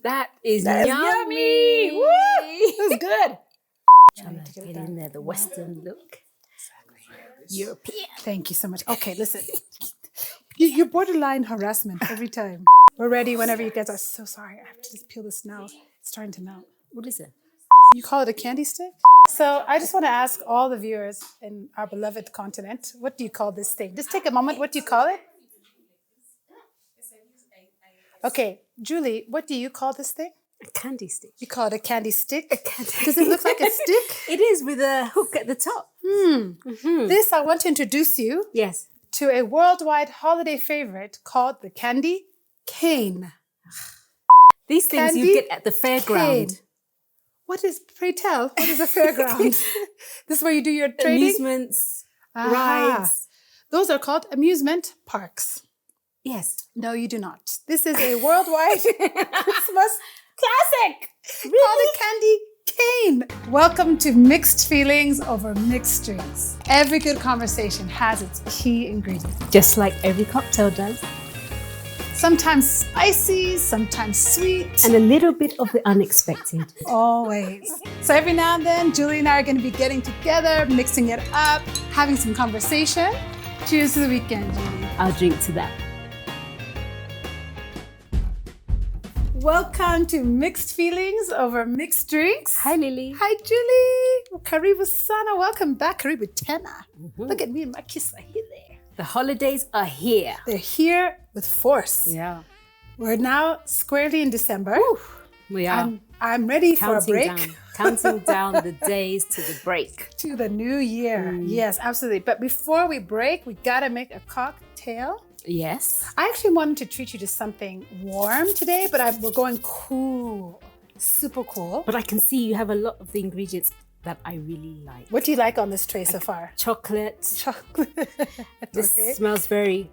That is That's yummy. Woo! That's good. Trying to get in there, the Western look. European. Thank you so much. Okay, listen. You're borderline harassment every time. We're ready whenever you guys are. So sorry. I have to just peel this now. It's starting to melt. What is it? You call it a candy stick? So I just want to ask all the viewers in our beloved continent, what do you call this thing? Just take a moment. What do you call it? Okay, Julie, what do you call this thing? A candy stick. You call it a candy stick? A candy. Does it look like a stick? It is, with a hook at the top. This, I want to introduce you Yes. to a worldwide holiday favorite called the candy cane. These things Candy you get at the fairground. cane. What is, pray tell, what is a fairground? This is where you do your trading? Amusements, rides. Those are called amusement parks. Yes. No, you do not. This is a worldwide Christmas classic called a candy cane. Welcome to Mixed Feelings Over Mixed Drinks. Every good conversation has its key ingredient. Just like every cocktail does. Sometimes spicy, sometimes sweet. And a little bit of the unexpected. Always. So every now and then, Julie and I are going to be getting together, mixing it up, having some conversation. Cheers to the weekend, Julie. I'll drink to that. Welcome to Mixed Feelings Over Mixed Drinks. Hi, Lily. Hi, Julie. Karibu sana. Welcome back. Karibu tena. Look at me and my Kiswahili. The holidays are here. They're here with force. Yeah. We're now squarely in December. We are. I'm ready for a break. Counting down the days to the break. To the new year. Yes, absolutely. But before we break, we gotta make a cocktail. Yes. I actually wanted to treat you to something warm today, but we're going cool. Super cool. But I can see you have a lot of the ingredients that I really like. What do you like on this tray so far? Chocolate. Chocolate. This Okay. smells very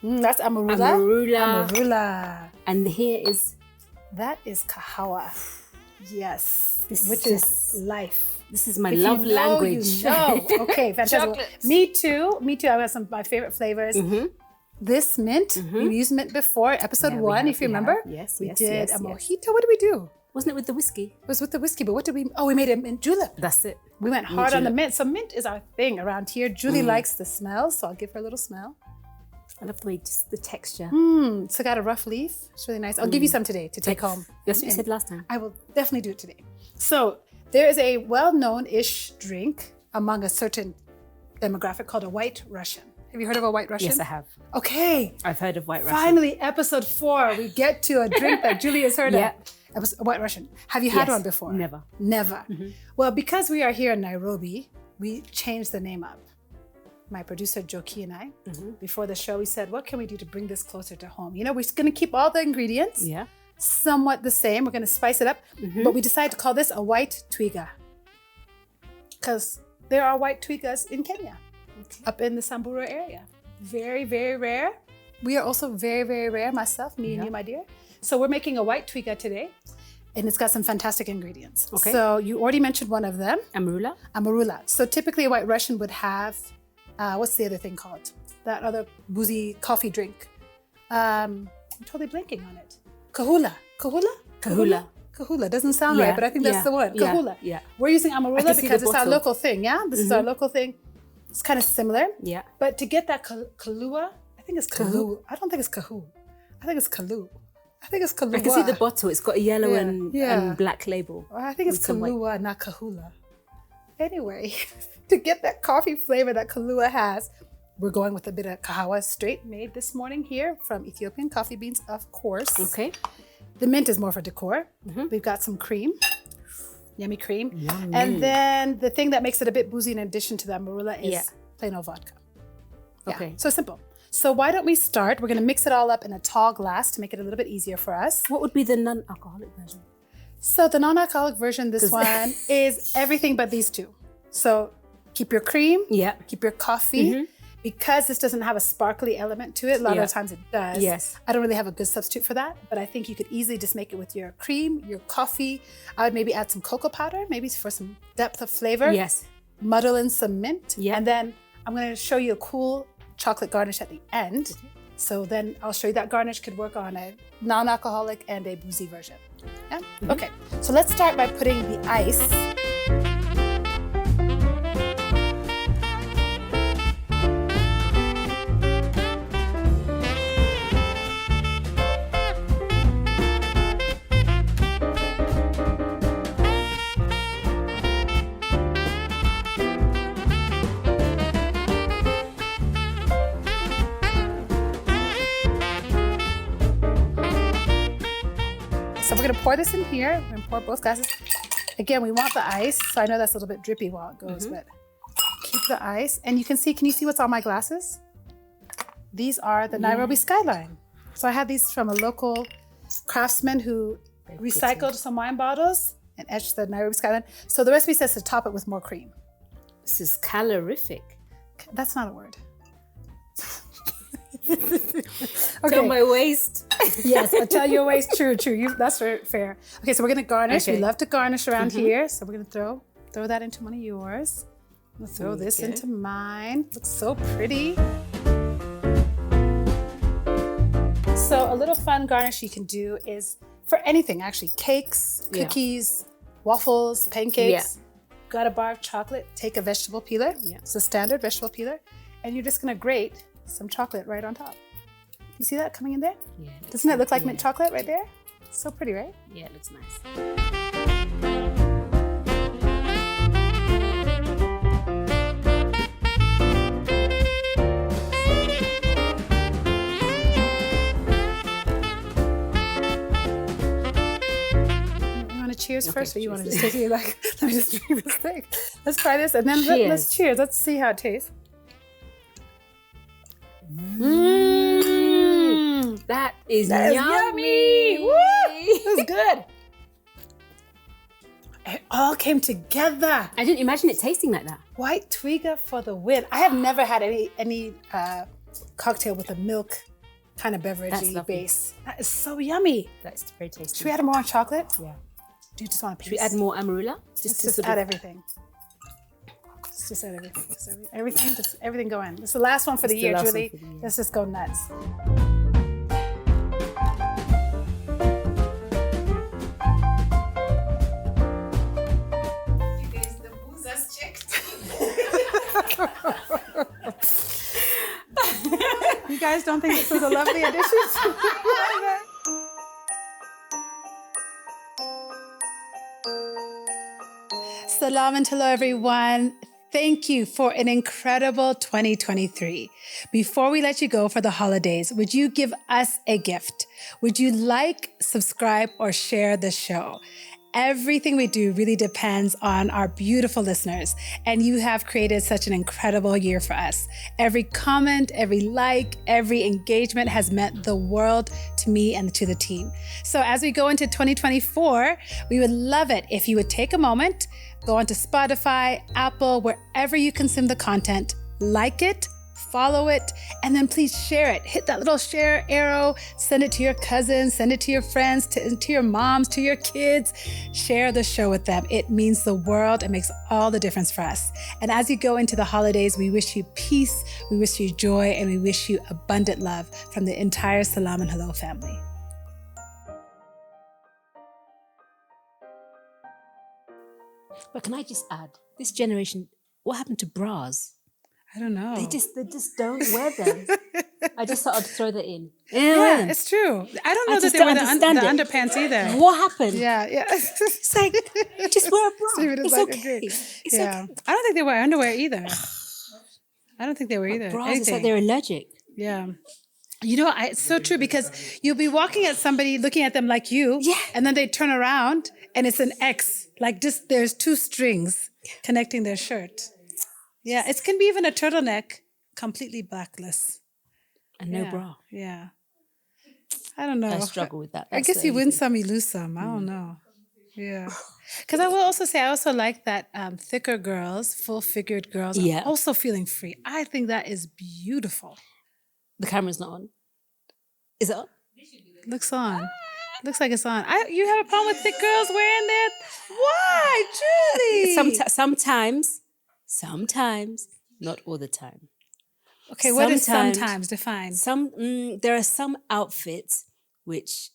That's amarula. amarula. Amarula. And here is, That is kahawa. Yes. This Which is is life. this is my If love you know, language. You know. Okay, fantastic. Chocolates. Me too. I have some of my favorite flavors. This mint, we used mint before, episode Yeah, we 1, have, if you we remember. have. Yes, we yes, did yes, a yes. mojito. What did we do? Wasn't it with the whiskey? It was with the whiskey, but what did we? Oh, we made a mint julep. That's it. We went hard on the julep. mint. So mint is our thing around here. Julie likes the smell, so I'll give her a little smell. I love the way, just the texture. So got a rough leaf. It's really nice. I'll give you some today to take home. That's what you said last time. I will definitely do it today. So there is a well-known-ish drink among a certain demographic called a White Russian. Have you heard of a White Russian? Yes, I have. Okay. I've heard of White Russian. Finally, episode 4, we get to a drink that Julie has heard Yeah. of. A White Russian. Have you had Yes, one before? never. Never. Well, because we are here in Nairobi, we changed the name up. My producer, Joki, and I, before the show, we said, what can we do to bring this closer to home? You know, we're going to keep all the ingredients Yeah. somewhat the same. We're going to spice it up. But we decided to call this a white twiga. Because there are white twigas in Kenya, up in the Samburu area. Very, very rare. We are also very, very rare, myself, me and you, my dear. So we're making a white twiga today. And it's got some fantastic ingredients. Okay. So you already mentioned one of them. Amarula. Amarula. So typically a White Russian would have, what's the other thing called? That other boozy coffee drink. I'm totally blanking on it. Kahula. Kahula? Kahula. Kahula. Doesn't sound Yeah, right, but I think that's yeah, the one. yeah, Kahula. yeah. We're using I Amarula can see because the it's our bottle. local thing, yeah? This is our local thing. It's kind of similar. Yeah. But to get that Kahlua, I think it's Kahlua. I don't think it's Kahu. I think it's Kahlua. I think it's Kahlua. I can see the bottle. It's got a yellow Yeah. and black label. I think it's with some white. Kahlua, not Kahula. Anyway, to get that coffee flavor that Kahlua has, we're going with a bit of kahawa straight made this morning here from Ethiopian coffee beans, of course. Okay. The mint is more for decor. We've got some cream, yummy cream. Yummy. And then the thing that makes it a bit boozy in addition to the amarula is Yeah. plain old vodka. Yeah, Okay. so simple. So why don't we start? We're going to mix it all up in a tall glass to make it a little bit easier for us. What would be the non-alcoholic version? So the non-alcoholic version, this one, is everything but these two. So keep your cream, Yeah. keep your coffee. Because this doesn't have a sparkly element to it, a lot Yeah. of times it does. Yes. I don't really have a good substitute for that, but I think you could easily just make it with your cream, your coffee. I would maybe add some cocoa powder, maybe for some depth of flavor. Yes. Muddle in some mint. Yeah. And then I'm going to show you a cool chocolate garnish at the end. So then I'll show you that garnish could work on a non-alcoholic and a boozy version. Yeah? Okay, so let's start by putting the ice. So we're gonna pour this in here. We're gonna pour both glasses. Again, we want the ice. So I know that's a little bit drippy while it goes, but keep the ice. And you can you see what's on my glasses? These are the Nairobi skyline. So I had these from a local craftsman who recycled some wine bottles and etched the Nairobi skyline. So the recipe says to top it with more cream. This is calorific. That's not a word. Tell my waist. Yes, I'll tell your waist. True. That's fair. Okay, so we're gonna garnish. We love to garnish around here. So we're gonna throw that into one of yours. I'm gonna throw this into mine. Looks so pretty. So a little fun garnish you can do is for anything, actually. Cakes, cookies, waffles, pancakes. Got a bar of chocolate, take a vegetable peeler. It's a standard vegetable peeler. And you're just gonna grate some chocolate right on top. You see that coming in there? Yeah. Doesn't that look like mint chocolate right there? So pretty, right? Yeah, it looks nice. You want to cheers first, or you want to just take it like, let me just drink this thing. Let's try this, and then let's cheers. Let's see how it tastes. That is yummy. Woo! This is good. It all came together. I didn't imagine it tasting like that. White twiga for the win. I have never had any cocktail with a milk kind of beveragey base. That is so yummy. That's very tasty. Should we add more on chocolate? Yeah. Do you just want a piece? Should we add more amarula? Just add everything. Just add everything. Just everything go in. This is the last one for the year, Julie. Let's just go nuts. You guys don't think this was a lovely addition? Salam and hello, everyone. Thank you for an incredible 2023. Before we let you go for the holidays, would you give us a gift? Would you like, subscribe, or share the show? Everything we do really depends on our beautiful listeners, and you have created such an incredible year for us. Every comment, every like, every engagement has meant the world to me and to the team. So as we go into 2024, we would love it if you would take a moment, go onto Spotify, Apple, wherever you consume the content, like it, follow it, and then please share it. Hit that little share arrow, send it to your cousins, send it to your friends, to your moms, to your kids. Share the show with them. It means the world. It makes all the difference for us. And as you go into the holidays, we wish you peace, we wish you joy, and we wish you abundant love from the entire Selam and Hello family. But can I just add, this generation, what happened to bras? I don't know. They just don't wear them. I just thought I'd throw that in. Yeah, it's true. I don't know that they wear the underpants either. What happened? Yeah. It's like, just wear a bra. It's okay. It's okay. I don't think they wear underwear either. I don't think they wear either. Bras, it's like they're allergic. Yeah. You know, it's so true, because you'll be walking at somebody, looking at them like you, and then they turn around and it's an X. Like just there's two strings connecting their shirt. Yeah, it can be even a turtleneck, completely backless. And no bra. Yeah. I don't know. I struggle with that. I guess you win some, you lose some. I don't know. Yeah. Because I will also say, I also like that thicker girls, full-figured girls, are also feeling free. I think that is beautiful. The camera's not on. Is it on? Looks on. Looks like it's on. You have a problem with thick girls wearing that? Why, Julie? Sometimes, not all the time. Okay, what is sometimes? Define. There are some outfits which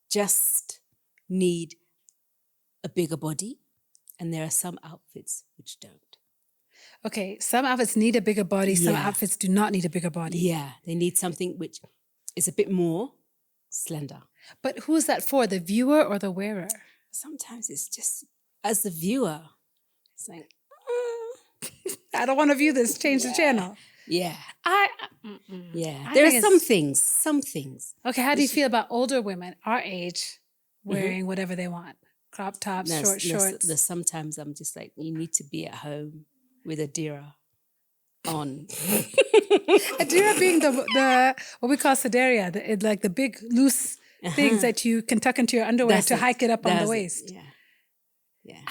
just need a bigger body, and there are some outfits which don't. Okay, some outfits need a bigger body, some outfits do not need a bigger body. Yeah, they need something which is a bit more slender. But who's that for, the viewer or the wearer? Sometimes it's just, as the viewer, it's like, I don't want to view this, change the channel. Yeah. I There are think some things. Okay, how do you feel about older women our age wearing whatever they want? Crop tops, short shorts. Sometimes I'm just like, you need to be at home with a dira on. A dira being the what we call sedaria, like the big loose things that you can tuck into your underwear to hike it up on the waist. Yeah.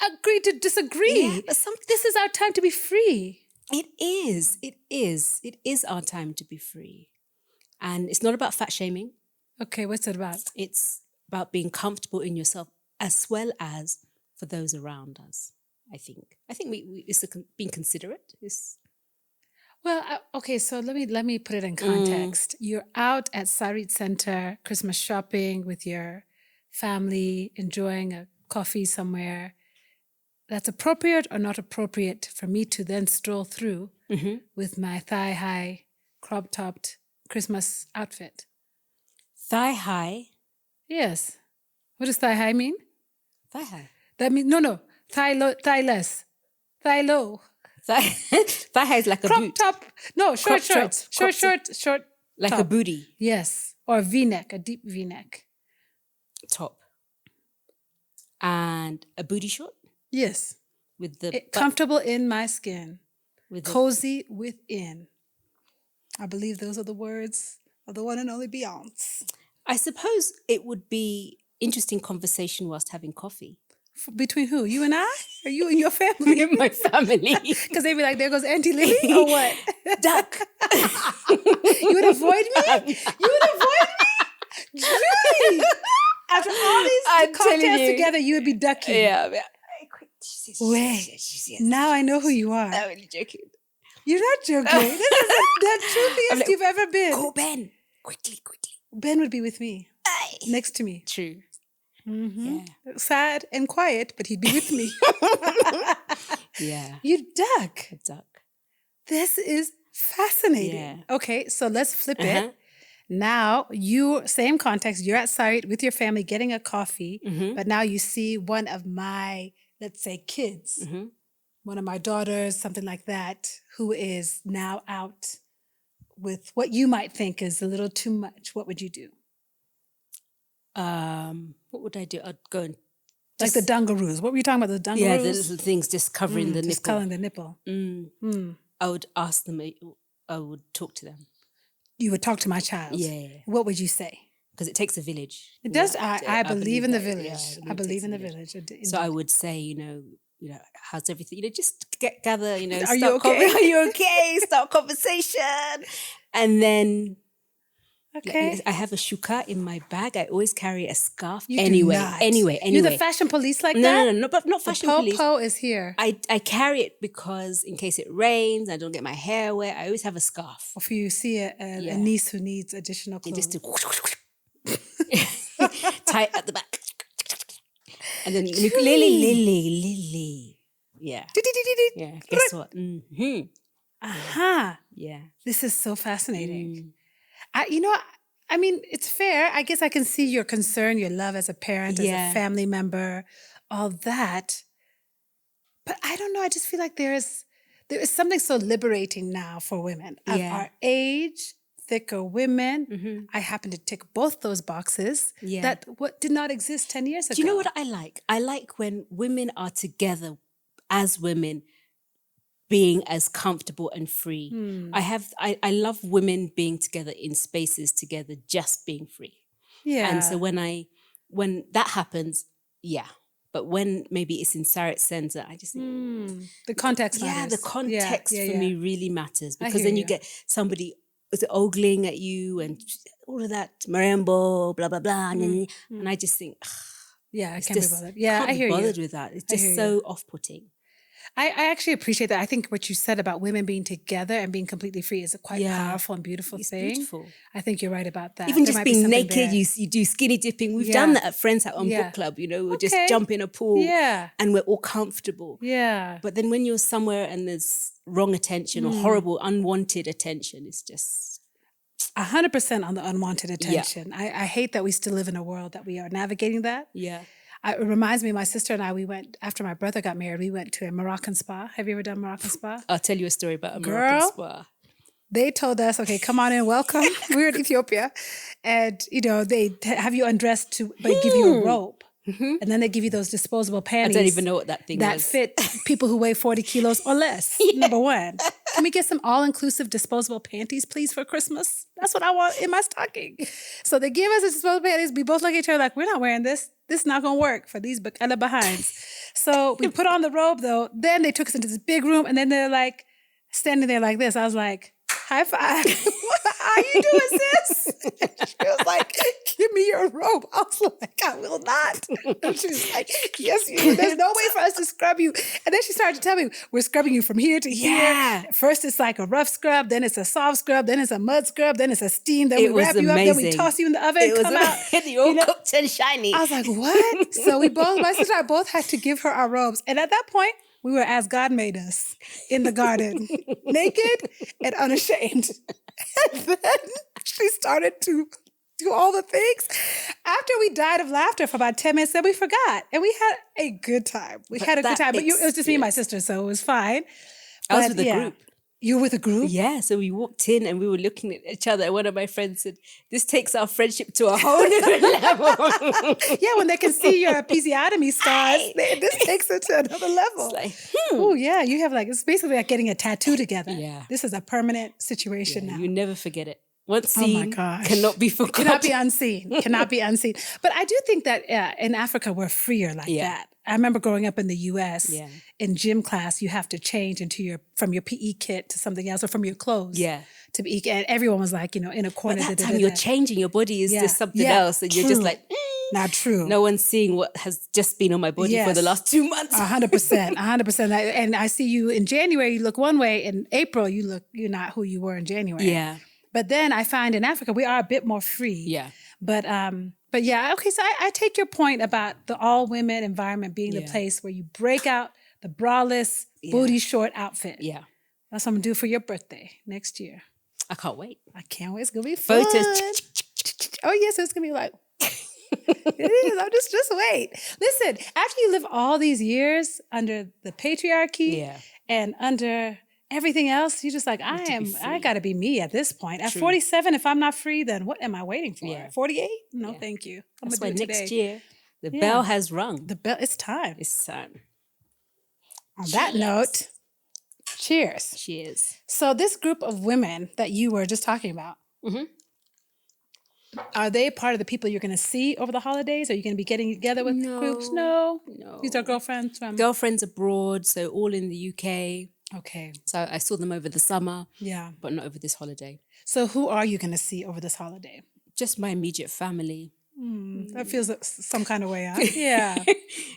I agree to disagree. Yeah, but this is our time to be free. It is. It is our time to be free. And it's not about fat shaming. Okay, what's it about? It's about being comfortable in yourself as well as for those around us, I think. I think it's being considerate. Well, okay, so let me put it in context. You're out at Sarit Center, Christmas shopping with your family, enjoying a coffee somewhere. That's appropriate or not appropriate for me to then stroll through with my thigh-high, crop-topped Christmas outfit? Thigh-high? Yes. What does thigh-high mean? Thigh-high. That means, no. Thigh-less. Thigh-low. Thigh-high is like a boot. Crop top. No, short shorts. Short like top. a booty. Yes. Or V-neck, a deep V-neck. Top. And a booty short? Yes. With the comfortable in my skin. Cozy within. I believe those are the words of the one and only Beyonce. I suppose it would be interesting conversation whilst having coffee. Between who? You and I? Or you and your family? Me and my family. Because they'd be like, there goes Auntie Lily, or what? Duck. You would avoid me? You would avoid me? Julie! After all these cocktails together, you would be ducking. Yeah. Wait, now I know who you are. I'm only joking. You're not joking. This is the truthiest you've ever been. Go, Ben. Quickly. Ben would be with me. Aye. Next to me. True. Mm-hmm. Yeah. Sad and quiet, but he'd be with me. Yeah. You duck. A duck. This is fascinating. Yeah. Okay, so let's flip it. Now, same context, you're at Sarit with your family getting a coffee, but now you see one of my, let's say, kids, one of my daughters, something like that, who is now out with what you might think is a little too much. What would you do? What would I do? I'd go and like the dungaroos. What were you talking about? The dungaroos? Yeah, the little things just covering the nipple. Just covering the nipple. I would ask them. I would talk to them. You would talk to my child. Yeah. What would you say? Because it takes a village. It does. I believe in the village. Yeah, I believe in the village. So I would say, you know, how's everything? Just gather. Are you okay? Are you okay? Start conversation, and then. Okay. I have a shuka in my bag. I always carry a scarf. You anyway. You're the fashion police like that? No, but not fashion police. The po is here. I carry it because in case it rains, I don't get my hair wet. I always have a scarf. Or if you see a niece who needs additional clothes. Just to tie it at the back. And then Lily. Yeah. Yeah. Guess what? Aha. Yeah. This is so fascinating. I mean, it's fair. I guess I can see your concern, your love as a parent, as a family member, all that. But I don't know. I just feel like there is something so liberating now for women of our age, thicker women. I happen to tick both those boxes that what did not exist 10 years ago. Do you know what I like? I like when women are together as women, being as comfortable and free. I love women being together in spaces together, just being free. Yeah. And so when that happens, but when maybe it's in Sarit Center, I just think the context matters. Yeah, the context for me really matters, because then you get somebody ogling at you and all of that marimbo, blah blah blah, and I just think, I can't be bothered. Yeah, I hear you. Can't be bothered with that. It's just so off-putting. I actually appreciate that. I think what you said about women being together and being completely free is a quite powerful and beautiful thing. Beautiful. I think you're right about that. Even There just might be being something naked, there. you do skinny dipping. We've done that at Friends House on book club, we'll just jump in a pool and we're all comfortable. Yeah. But then when you're somewhere and there's wrong attention or horrible, unwanted attention, it's just... 100% on the unwanted attention. Yeah. I hate that we still live in a world that we are navigating that. Yeah. It reminds me, my sister and I, we went, after my brother got married, we went to a Moroccan spa. Have you ever done Moroccan spa? I'll tell you a story about a Moroccan spa. They told us, okay, come on in, welcome. We were in Ethiopia. And, they have you undressed but give you a robe. Mm-hmm. And then they give you those disposable panties. I don't even know what that thing is. That fit people who weigh 40 kilos or less, number one. Can we get some all-inclusive disposable panties, please, for Christmas? That's what I want in my stocking. So they give us the disposable panties. We both look at each other like, we're not wearing this. This is not going to work for these bakala behinds. So we put on the robe, though. Then they took us into this big room, and then they're like standing there like this. I was like, high five. How you doing, sis? She was like, give me your robe. I was like, I will not. And she was like, yes, you do. There's no way for us to scrub you. And then she started to tell me, we're scrubbing you from here to here. First it's like a rough scrub, then it's a soft scrub, then it's a mud scrub, then it's a steam, then we wrap you up, then we toss you in the oven, come out. You're all cooked and shiny. I was like, what? So my sister and I both had to give her our robes. And at that point, we were as God made us in the garden, naked and unashamed. And then she started to do all the things. After we died of laughter for about 10 minutes, then we forgot. And we had a good time. But it was just me and my sister, so it was fine. I was with a group. You were with a group? Yeah, so we walked in and we were looking at each other. And one of my friends said, this takes our friendship to a whole new level. Yeah, when they can see your episiotomy scars, this takes it to another level. It's like, oh, yeah, you have it's basically like getting a tattoo together. Yeah. This is a permanent situation now. You never forget it. Once seen, cannot be forgotten. Cannot be unseen. Cannot be unseen. But I do think that in Africa, we're freer like that. I remember growing up in the U.S., in gym class, you have to change from your PE kit to something else or from your clothes. Yeah. To be, and everyone was like, in a corner. But that time you're changing, your body is just something else. And you're just like, not true. No one's seeing what has just been on my body for the last 2 months. 100%. 100%. And I see you in January, you look one way. In April, you're not who you were in January. Yeah. But then I find in Africa, we are a bit more free. Yeah. But yeah, okay, so I take your point about the all-women environment being the place where you break out the braless, booty-short outfit. Yeah. That's what I'm going to do for your birthday next year. I can't wait. I can't wait. It's going to be fun. Photos. Oh, yes, it's going to be like... It is. I'm just wait. Listen, after you live all these years under the patriarchy and under... everything else, you're just like, I got to be me at this point. At 47, if I'm not free, then what am I waiting for? 48? No, thank you. That's why next year, the bell has rung. It's time. It's time. On that note, cheers. Cheers. So this group of women that you were just talking about, are they part of the people you're going to see over the holidays? Are you going to be getting together with groups? No. These are girlfriends from... Girlfriends abroad, so all in the UK. Okay. So I saw them over the summer, but not over this holiday. So who are you going to see over this holiday? Just my immediate family. That feels some kind of way, huh?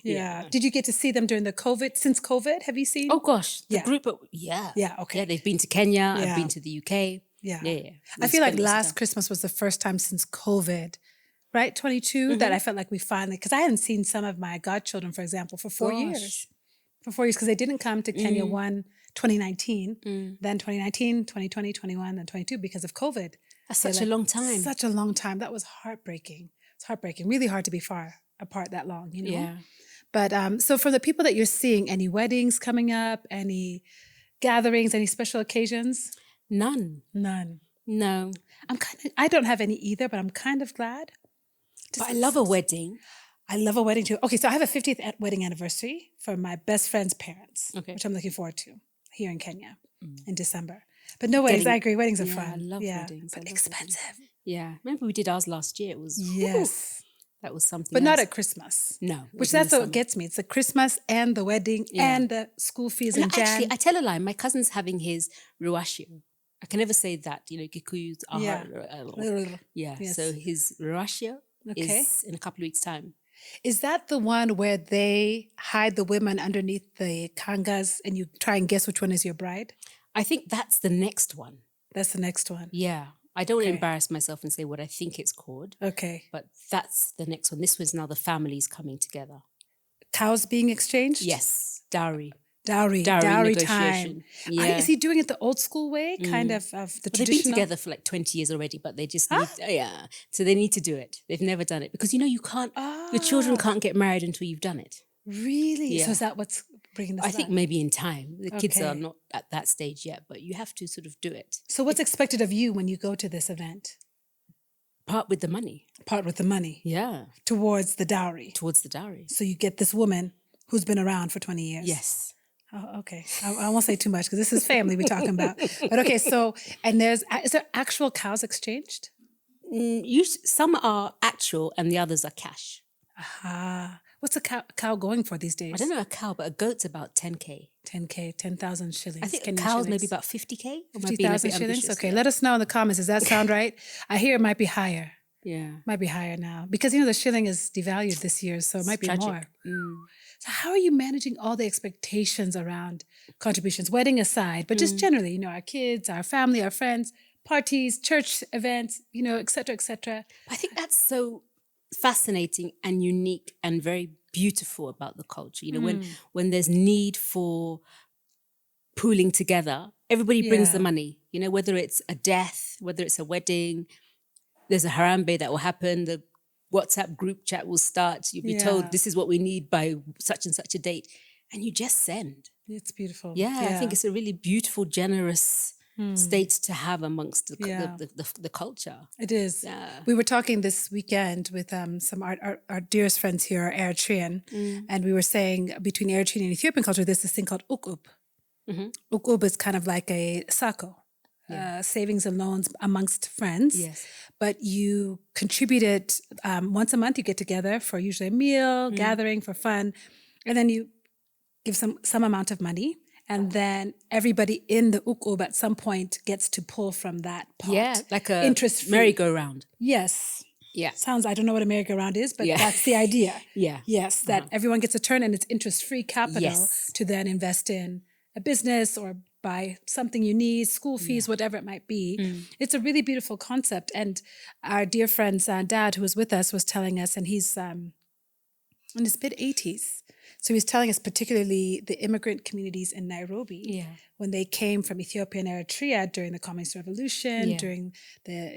Yeah. Did you get to see them during since COVID? Have you seen? Oh gosh, the group. Yeah, okay. Yeah, they've been to Kenya. I've been to the UK. Yeah. I feel like last Christmas was the first time since COVID, right? 22, that I felt like we finally, because I hadn't seen some of my godchildren, for example, for 4 years. For 4 years, because they didn't come to Kenya 2019, then 2019, 2020, 21, then 22 because of COVID. That's such a long time. Such a long time. That was heartbreaking. It's heartbreaking. Really hard to be far apart that long, Yeah. But so for the people that you're seeing, any weddings coming up, any gatherings, any special occasions? None. No. I don't have any either, but I'm kind of glad. But I love a wedding. I love a wedding too. Okay, so I have a 50th wedding anniversary for my best friend's parents, which I'm looking forward to here in Kenya in December. But no weddings, I agree. Weddings are fun. I love weddings. But expensive. Weddings. Yeah. Remember we did ours last year. It was, that was something But else. not at Christmas. No. Which that's what gets me. It's the Christmas and the wedding and the school fees in Jan. Actually, I tell a lie. My cousin's having his ruashio. I can never say that. Kikuyus are... Yes. So his ruashio is in a couple of weeks' time. Is that the one where they hide the women underneath the kangas and you try and guess which one is your bride? I think that's the next one. That's the next one. Yeah. I don't want to Okay. embarrass myself and say what I think it's called, Okay. but that's the next one. This was now the families coming together. Cows being exchanged? Yes. Dowry. Dowry negotiation. time. Yeah. Is he doing it the old school way, kind of the They've been traditional? together for like 20 years already, but they just need, so they need to do it. They've never done it because, you can't, your children can't get married until you've done it. Really? Yeah. So is that what's bringing this I think about? maybe in time. The kids are Okay. not at that stage yet, but you have to sort of do it. So what's expected of you when you go to this event? Part with the money. Part with the money. Yeah. Towards the dowry. Towards the dowry. So you get this woman who's been around for 20 years. Yes. Oh, okay. I won't say too much because this is family we're talking about. But okay, so, and is there actual cows exchanged? Some are actual and the others are cash. Aha. What's a cow going for these days? I don't know a cow, but a goat's about 10K. 10K, 10,000 shillings. I think Kenyan cows shillings. maybe about 50K. Or am I being a 50,000 bit shillings? ambitious? Okay, Yeah. let us know in the comments. Does that sound right? I hear it might be higher. Yeah. Might be higher now. Because, the shilling is devalued this year, so it might be tragic. more. So how are you managing all the expectations around contributions, wedding aside, but just generally, our kids, our family, our friends, parties, church events, et cetera, et cetera. I think that's so fascinating and unique and very beautiful about the culture. When there's need for pooling together, everybody brings the money, whether it's a death, whether it's a wedding, there's a harambe that will happen, the WhatsApp group chat will start, you'll be told this is what we need by such and such a date, and you just send. It's beautiful. Yeah, I think it's a really beautiful, generous state to have amongst the culture. It is. Yeah. We were talking this weekend with some our dearest friends here, Eritrean, and we were saying between Eritrean and Ethiopian culture, there's this thing called ukub. Ukub is kind of like a sako, savings and loans amongst friends. Yes. But you contribute it once a month. You get together for usually a meal, gathering for fun, and then you give some amount of money. And then everybody in the ukub at some point gets to pull from that pot. Yeah, like a interest-free. merry-go-round. Yes. Yeah. I don't know what a merry-go-round is, but that's the idea. Yeah. Yes, that everyone gets a turn and it's interest-free capital to then invest in a business or buy something you need, school fees, whatever it might be. It's a really beautiful concept. And our dear friend's dad who was with us was telling us, and he's in his mid-80s. So he was telling us particularly the immigrant communities in Nairobi, when they came from Ethiopia and Eritrea during the Communist Revolution, during the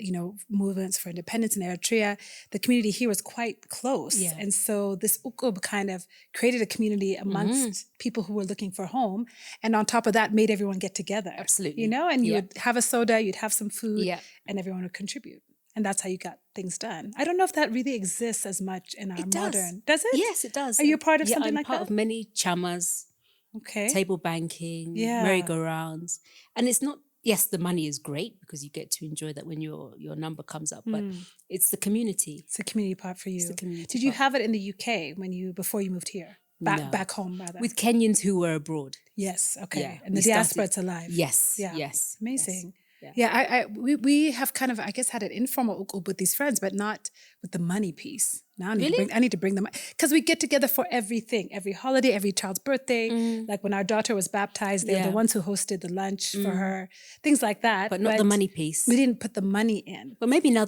movements for independence in Eritrea, the community here was quite close. Yeah. And so this ukub kind of created a community amongst people who were looking for home. And on top of that, made everyone get together. Absolutely. And you would have a soda, you'd have some food, and everyone would contribute. And that's how you got things done. I don't know if that really exists as much in our modern. Does it? Yes, it does. Are you a part of something I'm like part that? of many chamas, table banking, merry-go-rounds. And it's not, yes, the money is great because you get to enjoy that when your number comes up, but it's the community. It's a community part for you. It's the community Did you part. have it in the UK before you moved here? No. Back home, rather. With Kenyans who were abroad. Yes, okay. Yeah, And the diaspora, it's alive. Yes, Yeah. yes. Amazing. Yes. Yeah, we have kind of, I guess, had an informal ukub with these friends, but not with the money piece. Now I need to bring them, because we get together for everything, every holiday, every child's birthday. Like when our daughter was baptized, they were the ones who hosted the lunch for her, things like that. But not the money piece. We didn't put the money in. But maybe now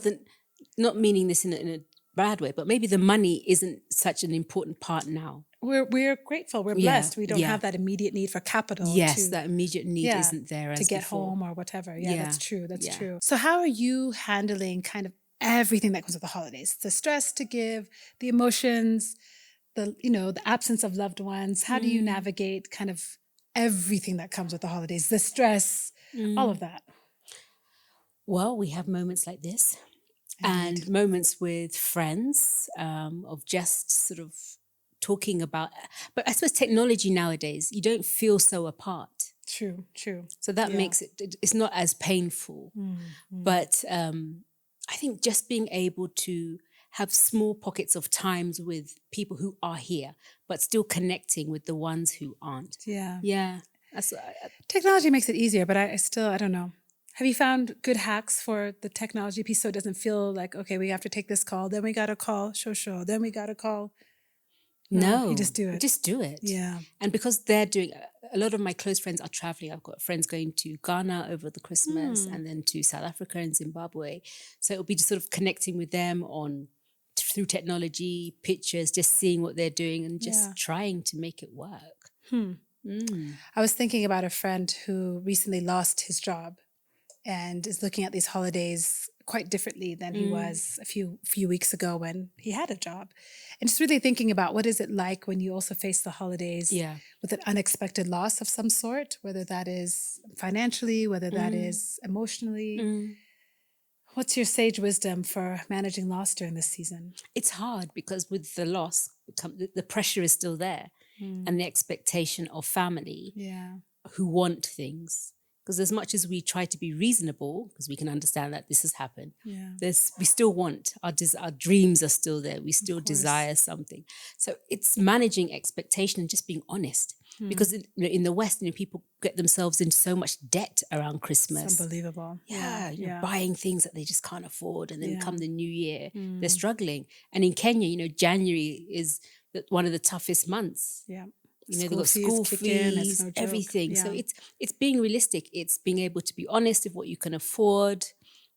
not meaning this in a bad way, but maybe the money isn't such an important part now. We're grateful. We're blessed. We don't have that immediate need for capital. Yes, that immediate need isn't there as to get before. home or whatever. Yeah, that's true. That's true. So how are you handling kind of everything that comes with the holidays? The stress to give, the emotions, the absence of loved ones. How do you navigate kind of everything that comes with the holidays? The stress, all of that. Well, we have moments like this. And moments with friends of just sort of talking about, but I suppose technology nowadays, you don't feel so apart. True. So that makes it's not as painful. But I think just being able to have small pockets of times with people who are here, but still connecting with the ones who aren't. Yeah. Yeah. Technology makes it easier, but I don't know. Have you found good hacks for the technology piece so it doesn't feel like, okay, we have to take this call, then we got to call show, then we got to call? No, you just do it. Just do it. Yeah. And because they're doing, a lot of my close friends are traveling. I've got friends going to Ghana over the Christmas and then to South Africa and Zimbabwe. So it'll be just sort of connecting with them through technology, pictures, just seeing what they're doing and just trying to make it work. I was thinking about a friend who recently lost his job and is looking at these holidays quite differently than he was a few weeks ago when he had a job. And just really thinking about what is it like when you also face the holidays with an unexpected loss of some sort, whether that is financially, whether that is emotionally. What's your sage wisdom for managing loss during this season? It's hard because with the loss, the pressure is still there and the expectation of family who want things. Because as much as we try to be reasonable, because we can understand that this has happened, we still want, our dreams are still there. We still desire something. So it's managing expectation and just being honest. Because in the West, people get themselves into so much debt around Christmas. It's unbelievable. Buying things that they just can't afford. And then come the new year, they're struggling. And in Kenya, January is one of the toughest months. Yeah. They've got school fees, everything. So it's being realistic. It's being able to be honest with what you can afford,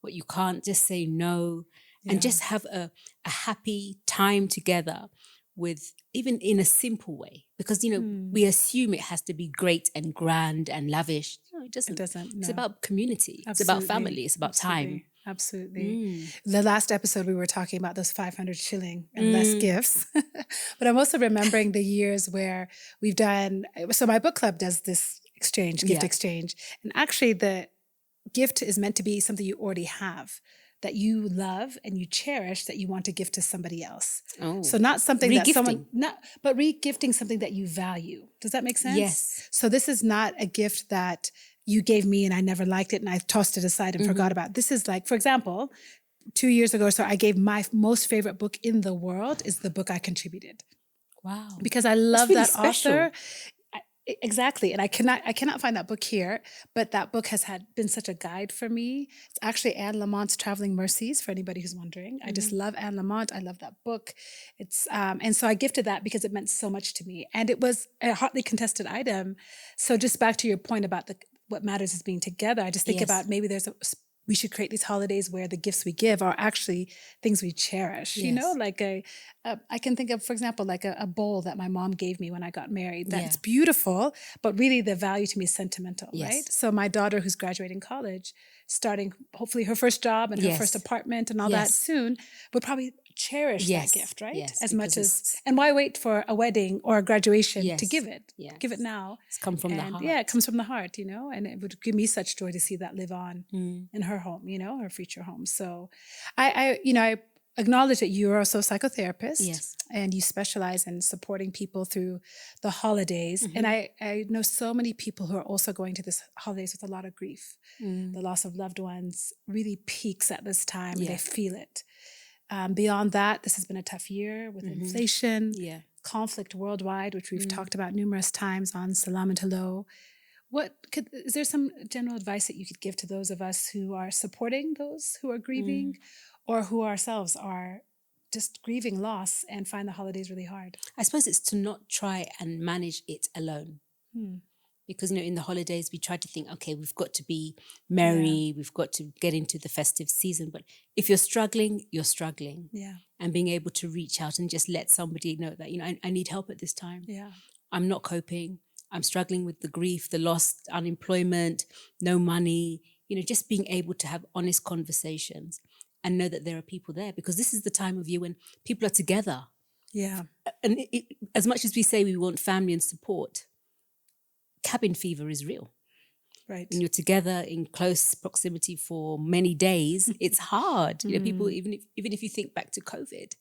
what you can't, just say no, and just have a happy time together with, even in a simple way. Because, we assume it has to be great and grand and lavish. No, it doesn't. It's about community. It's about family. It's about time. Absolutely. The last episode we were talking about those 500 shilling and less gifts. But I'm also remembering the years where we've done, so my book club does this gift exchange. And actually the gift is meant to be something you already have, that you love and you cherish, that you want to gift to somebody else. So not something that someone, but re-gifting something that you value. Does that make sense? Yes. So this is not a gift that you gave me and I never liked it and I tossed it aside and forgot about it. This is like, for example, 2 years ago, so I gave my most favorite book in the world is the book I contributed. Wow. Because I love that special. author. Exactly. And I cannot find that book here, but that book has been such a guide for me. It's actually Anne Lamont's Traveling Mercies, for anybody who's wondering. I just love Anne Lamont. I love that book. It's and so I gifted that because it meant so much to me. And it was a hotly contested item. So just back to your point about what matters is being together. I just think about maybe we should create these holidays where the gifts we give are actually things we cherish. Like I can think of, for example, like a bowl that my mom gave me when I got married. That's beautiful, but really the value to me is sentimental, right? So my daughter who's graduating college, starting hopefully her first job and her first apartment and all that soon, would probably cherish that gift, right? As much as, and why wait for a wedding or a graduation to give it? Give it now. It's come from the heart. Yeah, it comes from the heart, and it would give me such joy to see that live on in her home, her future home. So I acknowledge that you're also a psychotherapist and you specialize in supporting people through the holidays. And I know so many people who are also going to this holidays with a lot of grief. The loss of loved ones really peaks at this time and they feel it. Beyond that, this has been a tough year with inflation, conflict worldwide, which we've talked about numerous times on Selam Hello. Is there some general advice that you could give to those of us who are supporting those who are grieving or who ourselves are just grieving loss and find the holidays really hard? I suppose it's to not try and manage it alone. Because, in the holidays, we try to think, okay, we've got to be merry, we've got to get into the festive season. But if you're struggling, you're struggling. Yeah. And being able to reach out and just let somebody know that, I need help at this time. Yeah. I'm not coping. I'm struggling with the grief, the loss, unemployment, no money, just being able to have honest conversations and know that there are people there, because this is the time of year when people are together. Yeah. And as much as we say we want family and support, cabin fever is real. Right. When you're together in close proximity for many days, it's hard. People, even if you think back to COVID.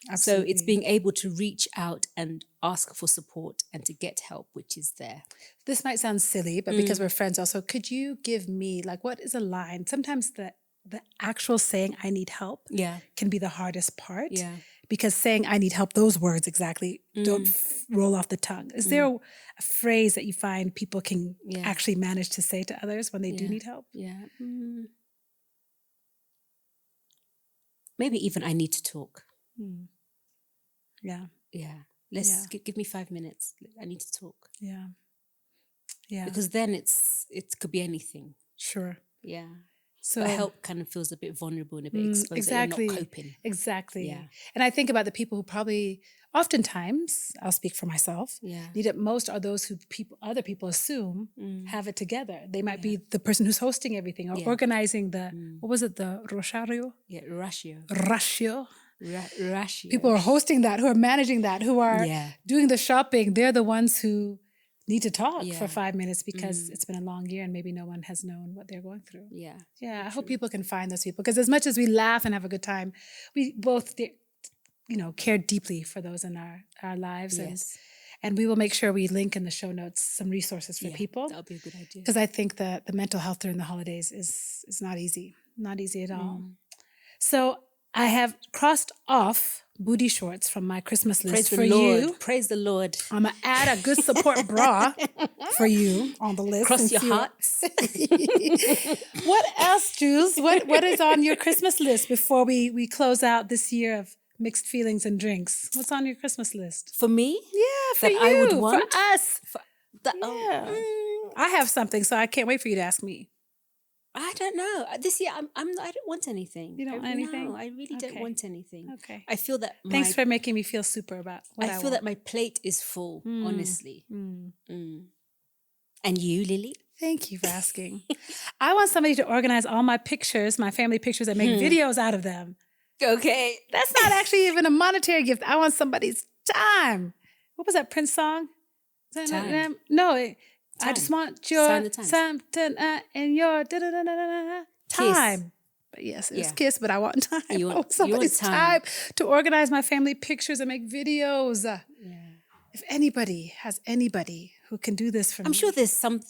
Absolutely. So it's being able to reach out and ask for support and to get help, which is there. This might sound silly, but because we're friends also, could you give me, what is a line? Sometimes the actual saying I need help can be the hardest part. Yeah. because saying I need help, those words exactly don't roll off the tongue. Is there a phrase that you find people can actually manage to say to others when they do need help? Yeah. Maybe even I need to talk. Yeah. Yeah. Let's give me 5 minutes. I need to talk. Yeah. Yeah. Because then it could be anything. Sure. Yeah. So but help kind of feels a bit vulnerable and a bit exposed. Exactly. That you're not coping. Exactly. Yeah. And I think about the people who probably, oftentimes, I'll speak for myself, need it most are those who other people assume have it together. They might be the person who's hosting everything or organizing the, what was it, the Rosario? Yeah, ratio. Ratio. Ratio. People who are hosting that, who are managing that, who are doing the shopping. They're the ones who need to talk for 5 minutes because it's been a long year and maybe no one has known what they're going through. Yeah. Yeah. I hope people can find those people because as much as we laugh and have a good time, we both, care deeply for those in our lives. Yes. And we will make sure we link in the show notes some resources for people. That would be a good idea. Because I think that the mental health during the holidays is not easy. Not easy at all. So I have crossed off booty shorts from my Christmas list for you. Praise the Lord. I'm going to add a good support bra for you on the list. Cross your hearts. What else, Jules? What is on your Christmas list before we close out this year of mixed feelings and drinks? What's on your Christmas list? For me? Yeah, for that you. I would want? For us. I have something, so I can't wait for you to ask me. I don't know. This year, I don't want anything. You don't want anything? No, I really don't want anything. Okay. I feel that Thanks for making me feel super about what I feel that my plate is full, honestly. And you, Lily? Thank you for asking. I want somebody to organize all my pictures, my family pictures, and make videos out of them. Okay. That's not actually even a monetary gift. I want somebody's time. What was that Prince song? Time. No, I just want your something and your time. Kiss. But yes, it's kiss, but I want time. You want, I want somebody's time to organize my family pictures and make videos. If anybody has anybody who can do this for me. I'm sure there's some.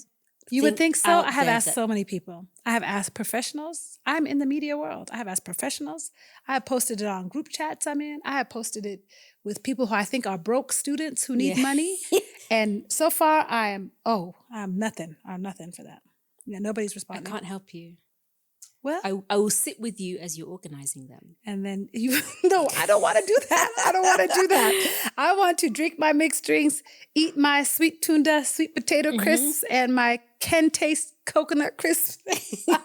You would think so? I have asked so many people. I have asked professionals. I'm in the media world. I have asked professionals. I have posted it on group chats I'm in. I have posted it with people who I think are broke students who need money. And so far I'm nothing. I'm nothing for that. Yeah, nobody's responding. I can't help you. Well, I will sit with you as you're organizing them. And then no, I don't want to do that. I don't want to do that. I want to drink my mixed drinks, eat my sweet tuna, sweet potato crisps, and my Ken Taste coconut crisps, my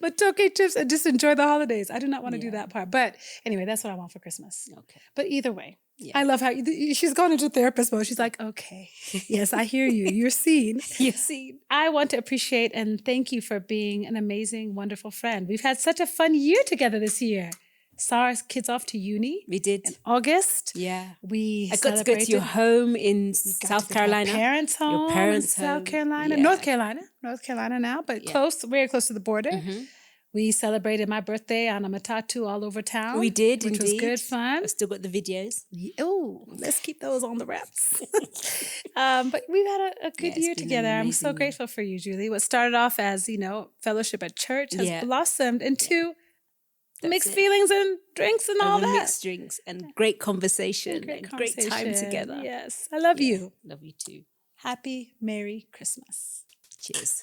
matoke chips, and just enjoy the holidays. I do not want to do that part. But anyway, that's what I want for Christmas. Okay. But either way, I love how she's gone into therapist mode. She's like, okay, yes, I hear you. You're seen. You're seen. I want to appreciate and thank you for being an amazing, wonderful friend. We've had such a fun year together this year. Saw our kids off to uni. We did. In August. Yeah. I got to go to your home in South Carolina. Your parents' home. South Carolina. Yeah. North Carolina now, but close, very close to the border. We celebrated my birthday on a matatu all over town. We did, which was good fun. I've still got the videos. Oh, let's keep those on the wraps. But we've had a good year together. I'm so grateful for you, Julie. What started off as, fellowship at church has blossomed into mixed feelings and drinks and all that. Mixed drinks and great conversation and great time together. Yes. I love you. Love you too. Happy Merry Christmas. Cheers.